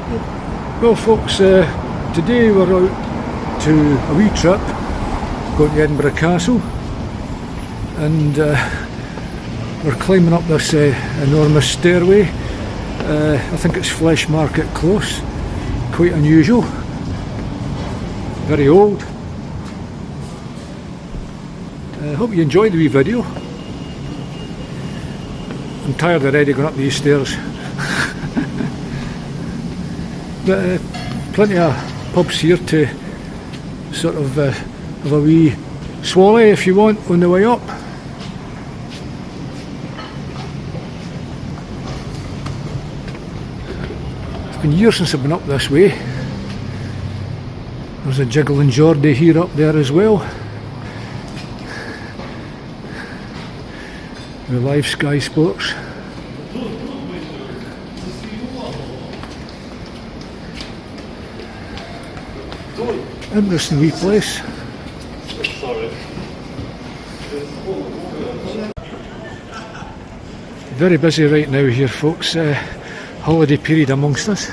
Well folks, today we're out to a wee trip, going to Edinburgh Castle, and we're climbing up this enormous stairway. I think it's Flesh Market Close, quite unusual, very old. I hope you enjoyed the wee video. I'm tired already going up these stairs. But plenty of pubs here to sort of have a wee swally if you want on the way up. It's been years since I've been up this way. There's a Jiggle and Geordie here up there as well. The live Sky Sports. Interesting wee place. Very busy right now here folks, holiday period amongst us.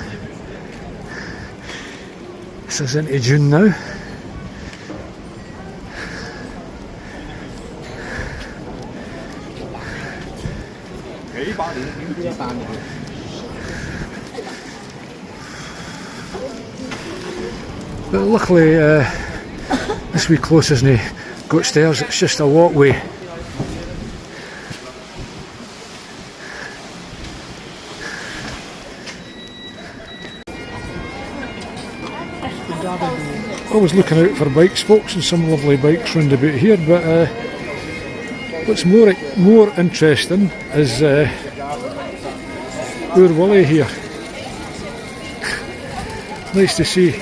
This is into June now. But luckily this wee close isn't got stairs, it's just a walkway. Always looking out for bikes folks, and some lovely bikes round about here, but what's more interesting is Oor Wullie here. Nice to see.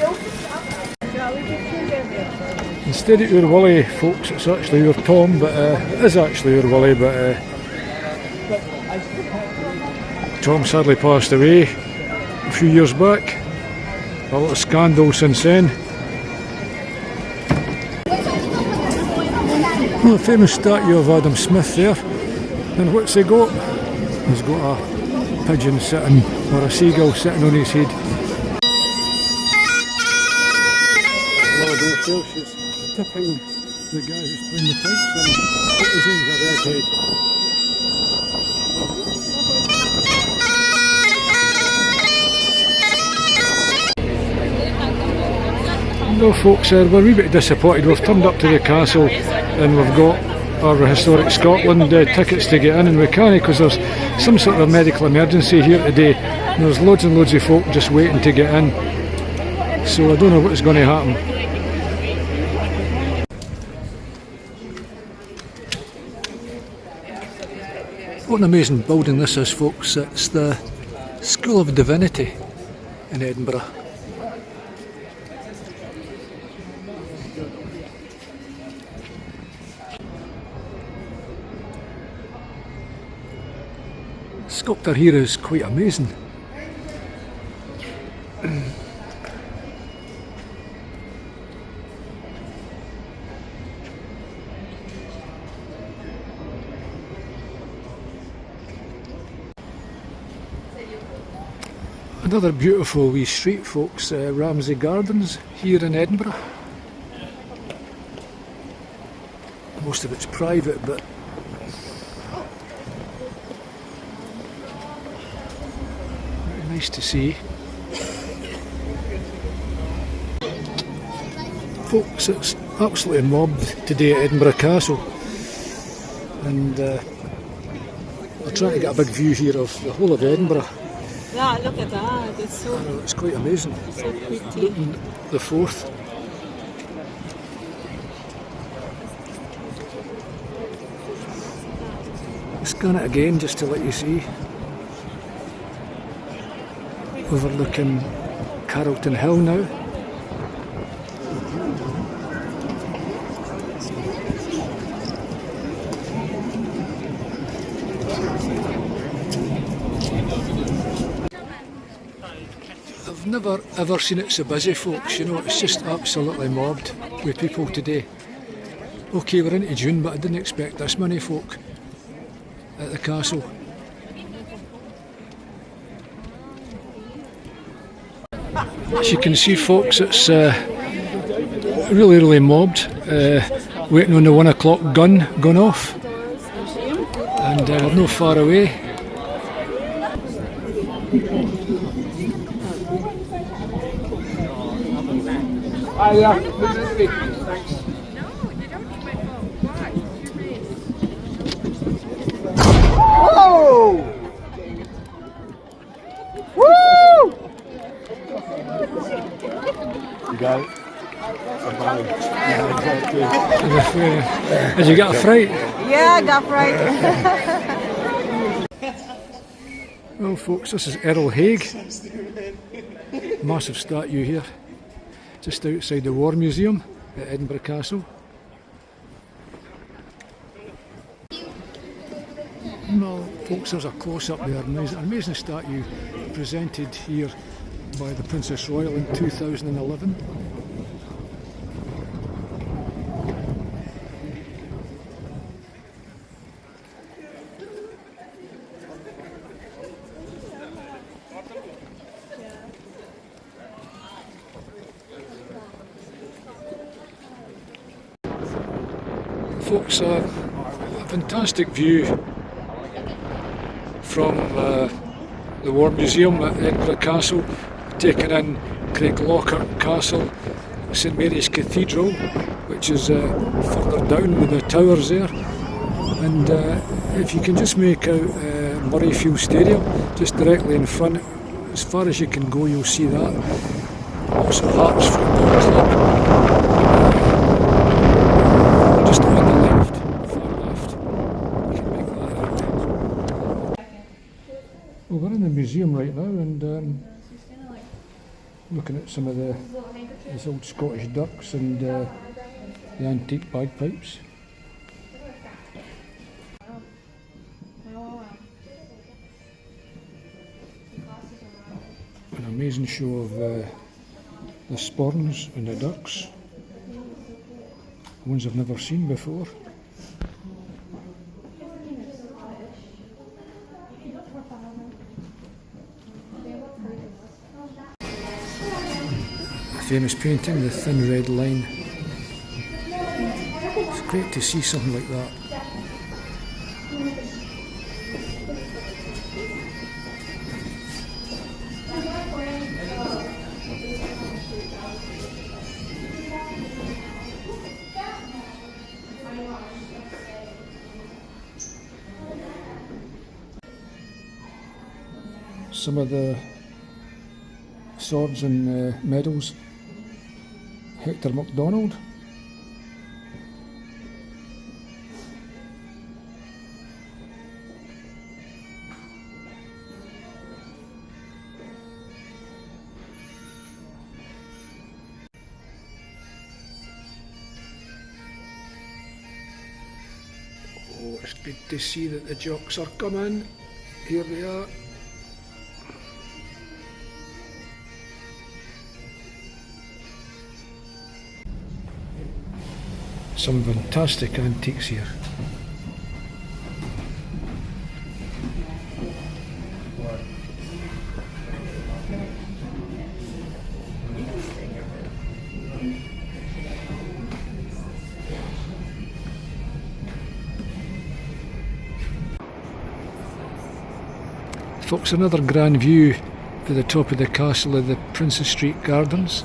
Instead of Oor Wullie folks, it's actually Oor Tom, but it is actually Oor Wullie, but Tom sadly passed away a few years back. A lot of scandal since then. Well, a famous statue of Adam Smith there. And what's he got? He's got a pigeon sitting, or a seagull sitting on his head. She's tipping the guy who's playing the pipes and put his in her red head. Well folks, we're a wee bit disappointed. We've turned up to the castle and we've got our Historic Scotland tickets to get in, and we can't because there's some sort of medical emergency here today. And there's loads and loads of folk just waiting to get in. So I don't know what's going to happen. What an amazing building this is folks. It's the School of Divinity in Edinburgh. Sculpture here is quite amazing. Another beautiful wee street folks, Ramsay Gardens here in Edinburgh. Most of it's private, but very nice to see. Folks, it's absolutely mobbed today at Edinburgh Castle, and we're trying to get a big view here of the whole of Edinburgh. Yeah, look at that, it's so It's quite amazing. So pretty. Looking the Forth. Scan it again just to let you see. Overlooking Carrollton Hill now. I've never ever seen it so busy folks, you know, it's just absolutely mobbed with people today. Okay, we're into June, but I didn't expect this many folk at the castle. As you can see, folks, it's really mobbed, waiting on the 1 o'clock gun going off, and we're not far away. You got it? Did you get a fright? Yeah, I got right. Well, folks, this is Earl Haig. Massive statue here, just outside the War Museum at Edinburgh Castle. Well, folks, there's a close-up there. An amazing statue presented here by the Princess Royal in 2011. Folks, a fantastic view from the War Museum at Edinburgh Castle, taking in Craiglockhart Castle, St Mary's Cathedral, which is further down with the towers there, and if you can just make out Murrayfield Stadium just directly in front, as far as you can go you'll see that. Also Hearts Football Club, just on the left, far left, you can make that out. Well, we're in the museum right now and looking at some of these old Scottish ducks and the antique bagpipes. An amazing show of the sporns and the ducks, ones I've never seen before. Famous painting, The Thin Red Line. It's great to see something like that. Some of the swords and medals. Hector MacDonald. Oh, it's good to see that the jocks are coming. Here they are. Some fantastic antiques here. Folks, another grand view to the top of the castle of the Princess Street Gardens.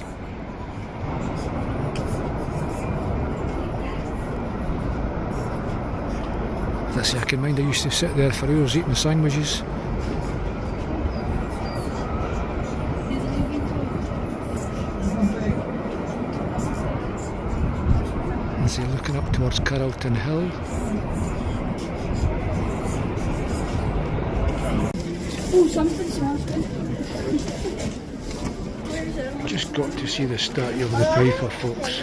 I can mind I used to sit there for hours eating sandwiches. And see, looking up towards Carlton Hill. Oh, something smells good. Just got to see the statue of the Piper, folks.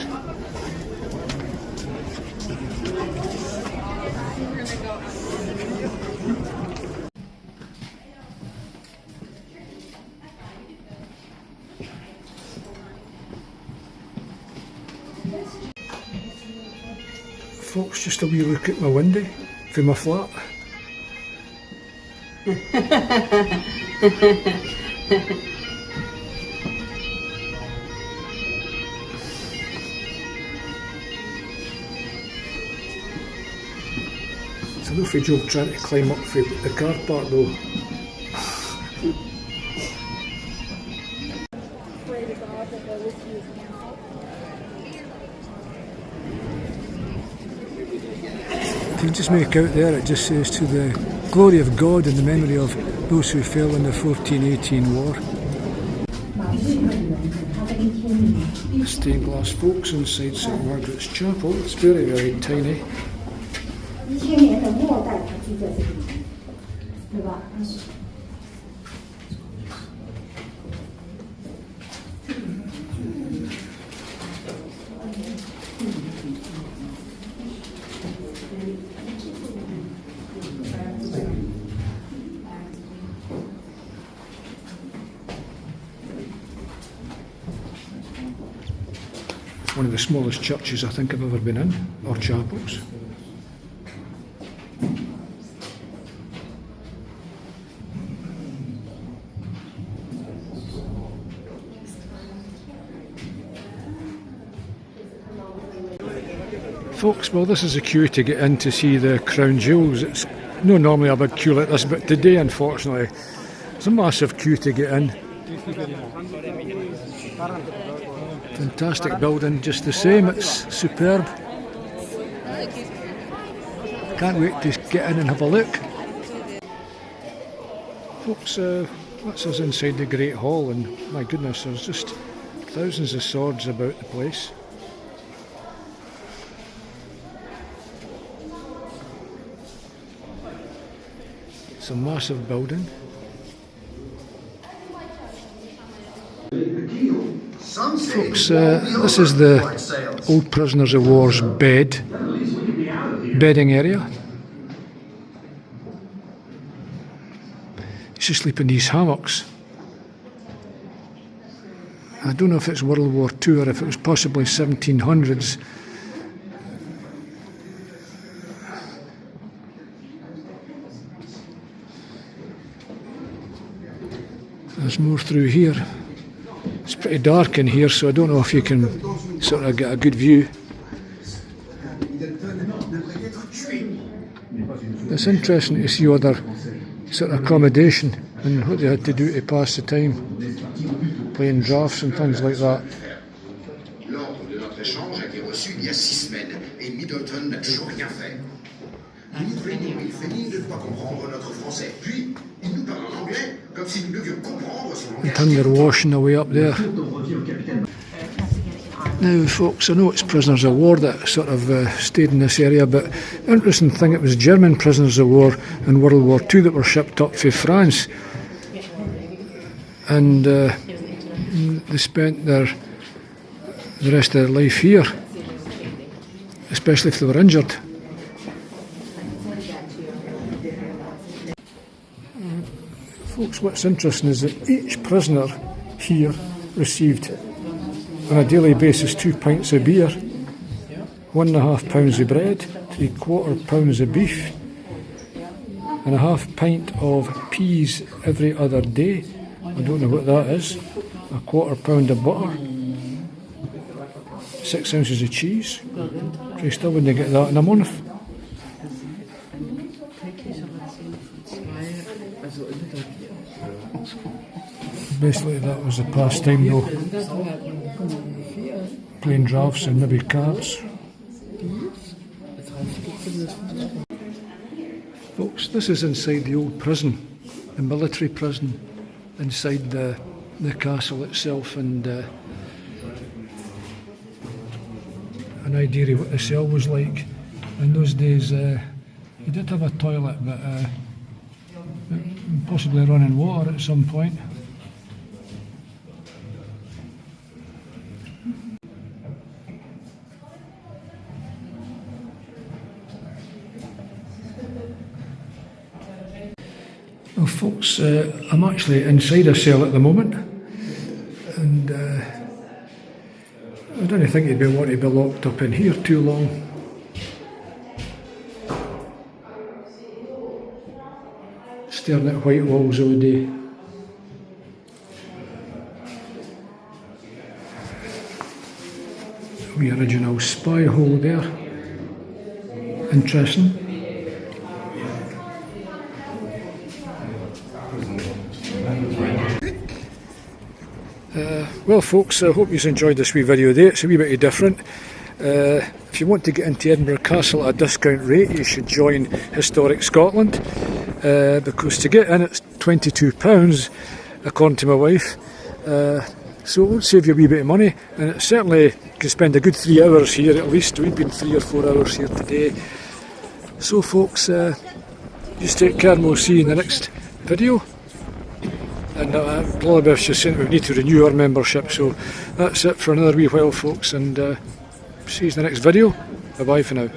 Folks, just a wee look at my window from my flat. know if Joe trying to climb up for the car park though. If you just make out there, it just says to the glory of God and the memory of those who fell in the 1418 war. Stained glass folks inside St Margaret's Chapel. It's very, very tiny. One of the smallest churches I think I've ever been in, or chapels. Folks, well, this is a queue to get in to see the crown jewels. It's not normally a big queue like this, but today, unfortunately, it's a massive queue to get in. Fantastic building, just the same, it's superb. Can't wait to get in and have a look. Folks, that's us inside the Great Hall, and my goodness, there's just thousands of swords about the place. It's a massive building. Folks, this is the old prisoners of war's bedding area. Used to sleep in these hammocks. I don't know if it's World War II or if it was possibly 1700s. There's more through here. It's pretty dark in here, so I don't know if you can sort of get a good view. It's interesting to see other sort of accommodation and what they had to do to pass the time, playing drafts and things like that. L'ordre de notre échange a été reçu il y a 6 semaines et Middleton n'a toujours rien fait. Il fait mine de ne pas comprendre notre français. Puis, il nous parle en anglais comme si nous devions comprendre son The langage. thunder washing away up there. Now, folks, I know it's prisoners of war that sort of stayed in this area, but the interesting thing, it was German prisoners of war in World War II that were shipped up for France, and they spent the rest of their life here, especially if they were injured. Folks, what's interesting is that each prisoner here received on a daily basis 2 pints of beer, 1.5 pounds of bread, 3/4 pounds of beef, and a half pint of peas every other day. I don't know what that is. 1/4 pound of butter, 6 ounces of cheese. Christ, I wouldn't get that in a month. Basically, that was the pastime though. Playing drafts and maybe cards. Folks, this is inside the old prison, the military prison, inside the castle itself, and an idea of what the cell was like. In those days, you did have a toilet, but possibly running water at some point. Well, folks, I'm actually inside a cell at the moment, and I don't think you'd want to be locked up in here too long. Staring at white walls all day. The original spy hole there. Interesting. Well folks, I hope you enjoyed this wee video there. It's a wee bit different. If you want to get into Edinburgh Castle at a discount rate, you should join Historic Scotland, because to get in it's £22 according to my wife, so it will save you a wee bit of money, and it certainly can spend a good 3 hours here at least. We've been 3 or 4 hours here today. So folks, just take care and we'll see you in the next video. And Blobbiff's just saying we need to renew our membership, so that's it for another wee while folks, and see you in the next video. Bye bye for now.